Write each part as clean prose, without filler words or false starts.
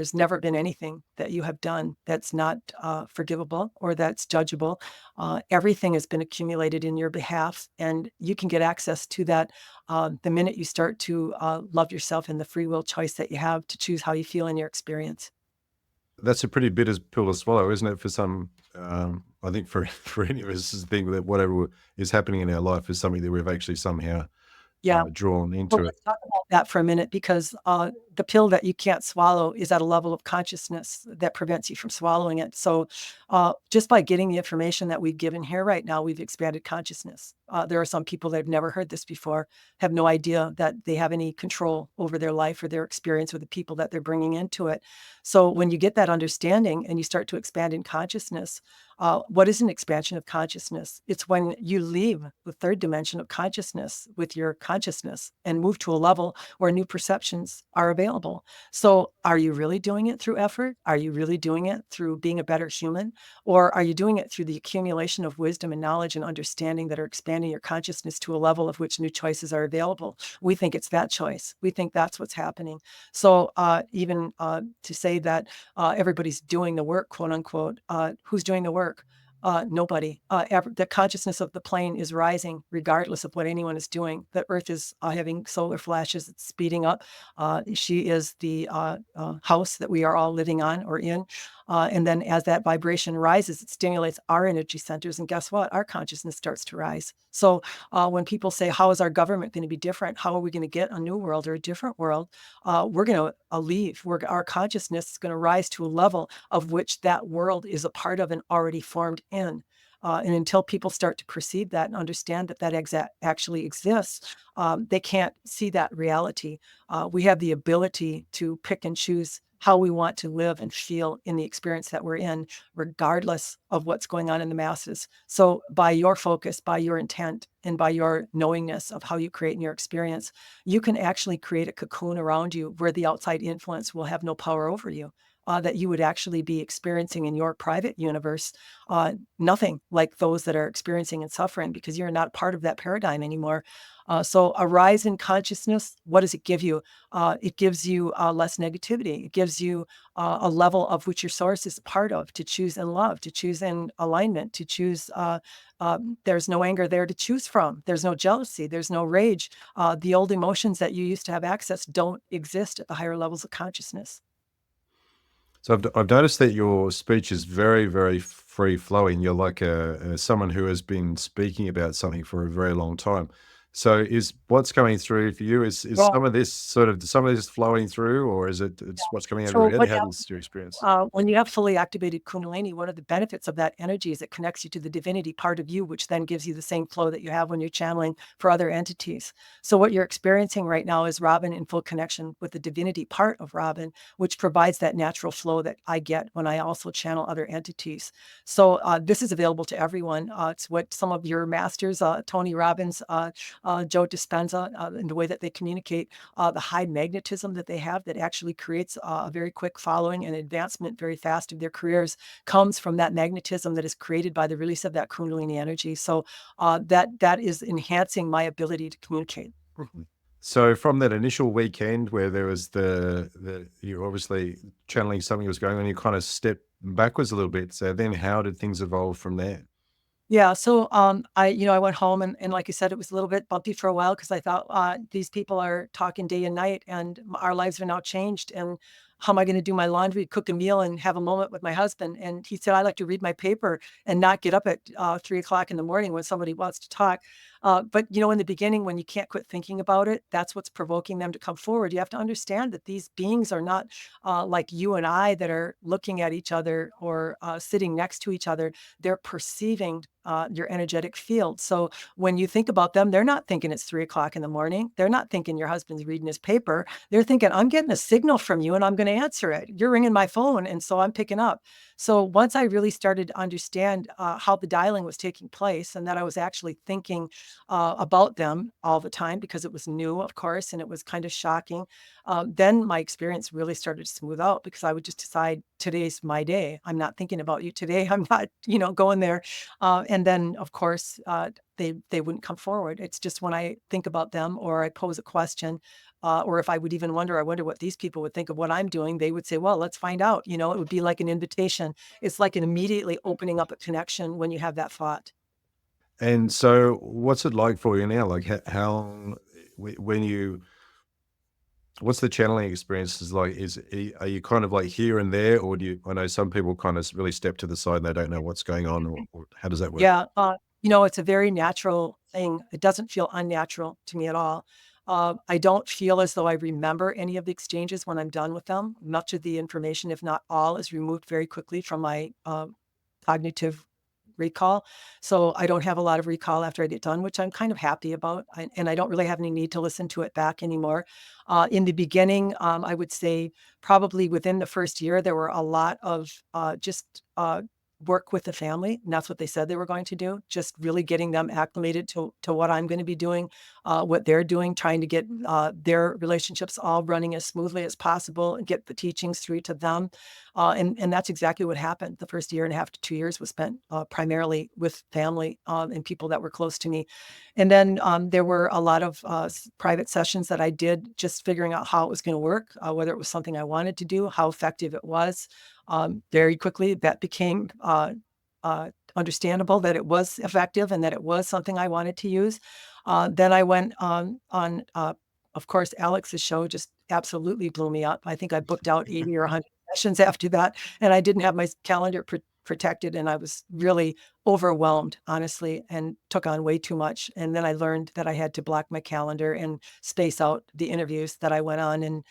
There's never been anything that you have done that's not forgivable or that's judgeable. Everything has been accumulated in your behalf, and you can get access to that the minute you start to love yourself and the free will choice that you have to choose how you feel in your experience. That's a pretty bitter pill to swallow, isn't it? For some, I think for for any of us, is the thing that whatever is happening in our life is something that we've actually somehow Yeah. drawn Well, into it. let's talk about that for a minute because the pill that you can't swallow is at a level of consciousness that prevents you from swallowing it. So, just by getting the information that we've given here right now, we've expanded consciousness. There are some people that have never heard this before, have no idea that they have any control over their life or their experience with the people that they're bringing into it. So, when you get that understanding and you start to expand in consciousness, what is an expansion of consciousness? It's when you leave the third dimension of consciousness with your consciousness and move to a level where new perceptions are available. So, are you really doing it through effort? Are you really doing it through being a better human? Or are you doing it through the accumulation of wisdom and knowledge and understanding that are expanding your consciousness to a level of which new choices are available? We think it's that choice. We think that's what's happening. So, even to say that everybody's doing the work, quote unquote, who's doing the work? Nobody. The consciousness of the plane is rising regardless of what anyone is doing. The Earth is having solar flashes. It's speeding up. She is the house that we are all living on or in. And then as that vibration rises, it stimulates our energy centers. And guess what? Our consciousness starts to rise. So when people say, how is our government going to be different? How are we going to get a new world or a different world? We're going to leave. Our consciousness is going to rise to a level of which that world is a part of and already formed in. And until people start to perceive that and understand that that actually exists, they can't see that reality. We have the ability to pick and choose how we want to live and feel in the experience that we're in, regardless of what's going on in the masses. So, by your focus, by your intent, and by your knowingness of how you create in your experience, you can actually create a cocoon around you where the outside influence will have no power over you. That you would actually be experiencing in your private universe, nothing like those that are experiencing and suffering because you're not part of that paradigm anymore. So, a rise in consciousness, what does it give you? It gives you less negativity. It gives you a level of which your source is a part of to choose and love, to choose in alignment, to choose. There's no anger there to choose from. There's no jealousy. There's no rage. The old emotions that you used to have access don't exist at the higher levels of consciousness. So I've noticed that your speech is very, very free flowing. You're like someone who has been speaking about something for a very long time. So is what's coming through for you is Well, some of this flowing through, or is it's what's coming out of your so head? what How does your experience? when you have fully activated Kundalini, one of the benefits of that energy is it connects you to the divinity part of you, which then gives you the same flow that you have when you're channeling for other entities. So, what you're experiencing right now is Robin in full connection with the divinity part of Robin, which provides that natural flow that I get when I also channel other entities. So, this is available to everyone. It's what some of your masters, Tony Robbins, Joe Dispenza, in the way that they communicate, the high magnetism that they have that actually creates a very quick following and advancement very fast of their careers comes from that magnetism that is created by the release of that Kundalini energy. So that is enhancing my ability to communicate. Mhm. So from that initial weekend where there was the you obviously channeling something was going on, you kind of stepped backwards a little bit. So then how did things evolve from there? Yeah, so I went home and like I said, it was a little bit bumpy for a while because I thought these people are talking day and night, and our lives are now changed. And how am I going to do my laundry, cook a meal, and have a moment with my husband? And he said, I like to read my paper and not get up at 3 o'clock in the morning when somebody wants to talk. But in the beginning, when you can't quit thinking about it, that's what's provoking them to come forward. You have to understand that these beings are not like you and I that are looking at each other or sitting next to each other. They're perceiving your energetic field. So when you think about them, they're not thinking it's 3 o'clock in the morning. They're not thinking your husband's reading his paper. They're thinking, I'm getting a signal from you and I'm going to answer it. You're ringing my phone. And so I'm picking up. So once I really started to understand how the dialing was taking place and that I was actually thinking about them all the time because it was new, of course, and it was kind of shocking, then my experience really started to smooth out because I would just decide today's my day. I'm not thinking about you today. I'm not, going there. And then, of course, they wouldn't come forward. It's just when I think about them or I pose a question, or if I would even wonder, I wonder what these people would think of what I'm doing, they would say, well, let's find out. You know, it would be like an invitation. It's like an immediately opening up a connection when you have that thought. And so, what's it like for you now? Like, how when you what's the channeling experience is like? Are you kind of like here and there, or do you? I know some people kind of really step to the side and they don't know what's going on, or how does that work? Yeah, you know, it's a very natural thing. It doesn't feel unnatural to me at all. I don't feel as though I remember any of the exchanges when I'm done with them. Much of the information, if not all, is removed very quickly from my cognitive recall. So I don't have a lot of recall after I get done, which I'm kind of happy about. And I don't really have any need to listen to it back anymore. In the beginning, I would say probably within the first year, there were a lot of just work with the family. And that's what they said they were going to do. Just really getting them acclimated to what I'm going to be doing, what they're doing, trying to get their relationships all running as smoothly as possible and get the teachings through to them. And that's exactly what happened. The first year and a half to 2 years was spent primarily with family and people that were close to me. And then there were a lot of private sessions that I did just figuring out how it was going to work, whether it was something I wanted to do, how effective it was. Very quickly, that became understandable that it was effective and that it was something I wanted to use. Then I went on, of course, Alex's show just absolutely blew me up. I think I booked out 80 or 100 sessions after that, and I didn't have my calendar protected, and I was really overwhelmed, honestly, and took on way too much. And then I learned that I had to block my calendar and space out the interviews that I went on and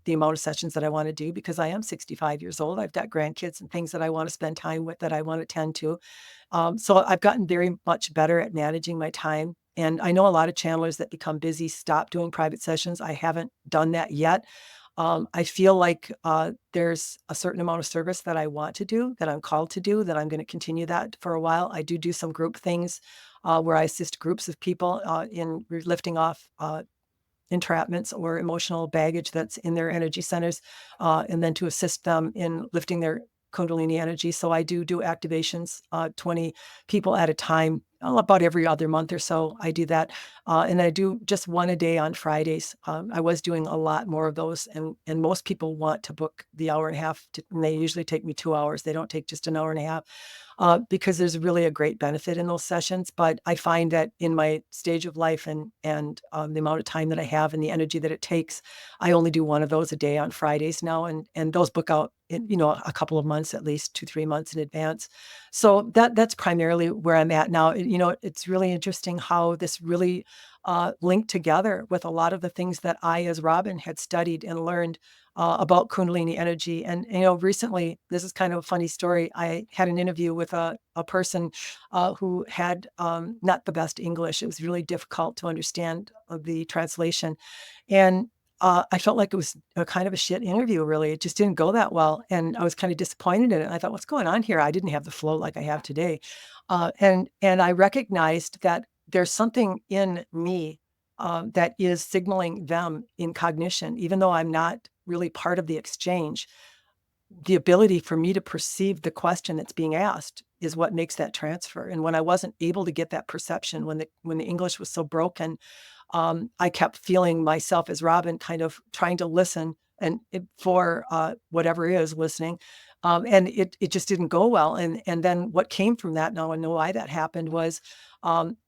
the amount of sessions that I want to do because I am 65 years old. I've got grandkids and things that I want to spend time with that I want to tend to. So I've gotten very much better at managing my time. And I know a lot of channelers that become busy stop doing private sessions. I haven't done that yet. I feel like there's a certain amount of service that I want to do, that I'm called to do, that I'm going to continue that for a while. I do some group things where I assist groups of people in lifting off entrapments or emotional baggage that's in their energy centers, and then to assist them in lifting their Kundalini energy. So I do activations, 20 people at a time, about every other month or so. I do that. And I do just one a day on Fridays. I was doing a lot more of those. And most people want to book the hour and a half, and they usually take me 2 hours. They don't take just an hour and a half because there's really a great benefit in those sessions. But I find that in my stage of life and the amount of time that I have and the energy that it takes, I only do one of those a day on Fridays now, and those book out in, you know, a couple of months, at least 2-3 months in advance. So that's primarily where I'm at now. You know, it's really interesting how this really linked together with a lot of the things that I, as Robin, had studied and learned about Kundalini energy. And, you know, recently, this is kind of a funny story. I had an interview with a person who had not the best English. It was really difficult to understand the translation. And I felt like it was a kind of a shit interview, really. It just didn't go that well. And I was kind of disappointed in it. And I thought, what's going on here? I didn't have the flow like I have today. And I recognized that there's something in me that is signaling them in cognition, even though I'm not really part of the exchange. The ability for me to perceive the question that's being asked is what makes that transfer. And when I wasn't able to get that perception, when the English was so broken, I kept feeling myself as Robin kind of trying to listen for whatever is listening. And it just didn't go well. And then what came from that, now I know why that happened, was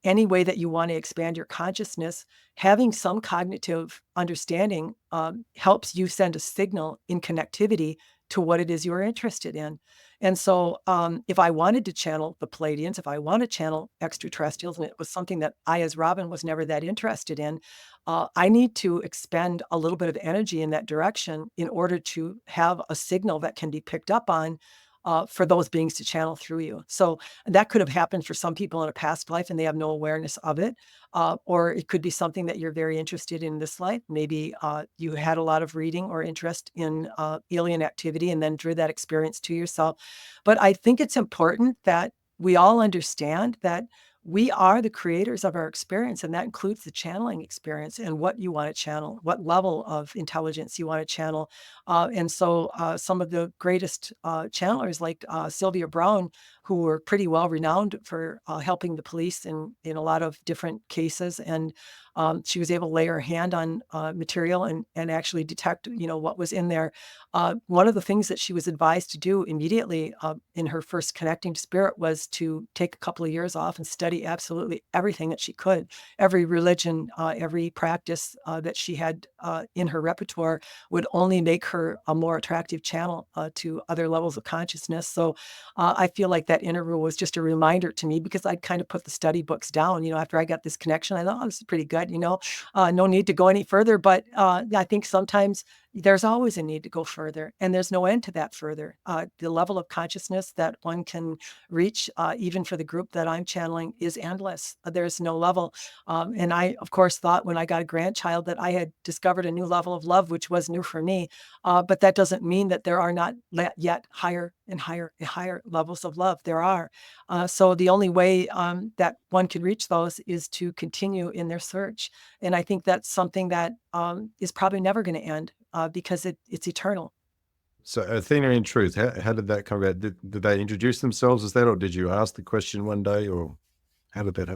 any way that you want to expand your consciousness, having some cognitive understanding helps you send a signal in connectivity to what it is you're interested in. And so if I wanted to channel the Palladians, if I want to channel extraterrestrials, and it was something that I, as Robin, was never that interested in, I need to expend a little bit of energy in that direction in order to have a signal that can be picked up on for those beings to channel through you. So that could have happened for some people in a past life and they have no awareness of it. Or it could be something that you're very interested in this life. Maybe you had a lot of reading or interest in alien activity and then drew that experience to yourself. But I think it's important that we all understand that we are the creators of our experience, and that includes the channeling experience and what you want to channel, what level of intelligence you want to channel. And so some of the greatest channelers like Sylvia Brown, who were pretty well renowned for helping the police in a lot of different cases, and She was able to lay her hand on material and actually detect, what was in there. One of the things that she was advised to do immediately in her first connecting to spirit was to take a couple of years off and study absolutely everything that she could, every religion, every practice that she had in her repertoire would only make her a more attractive channel to other levels of consciousness. So I feel like that interval was just a reminder to me because I'd kind of put the study books down. After I got this connection, I thought, oh, this is pretty good. No need to go any further. But I think sometimes there's always a need to go further, and there's no end to that further. The level of consciousness that one can reach, even for the group that I'm channeling, is endless. There's no level. And I, of course, thought when I got a grandchild that I had discovered a new level of love, which was new for me. But that doesn't mean that there are not yet higher and higher and higher levels of love. There are. So the only way that one can reach those is to continue in their search. And I think that's something that is probably never going to end because it's eternal. So Athena in truth, how did that come about? Did they introduce themselves as that, or did you ask the question one day, or how did that happen?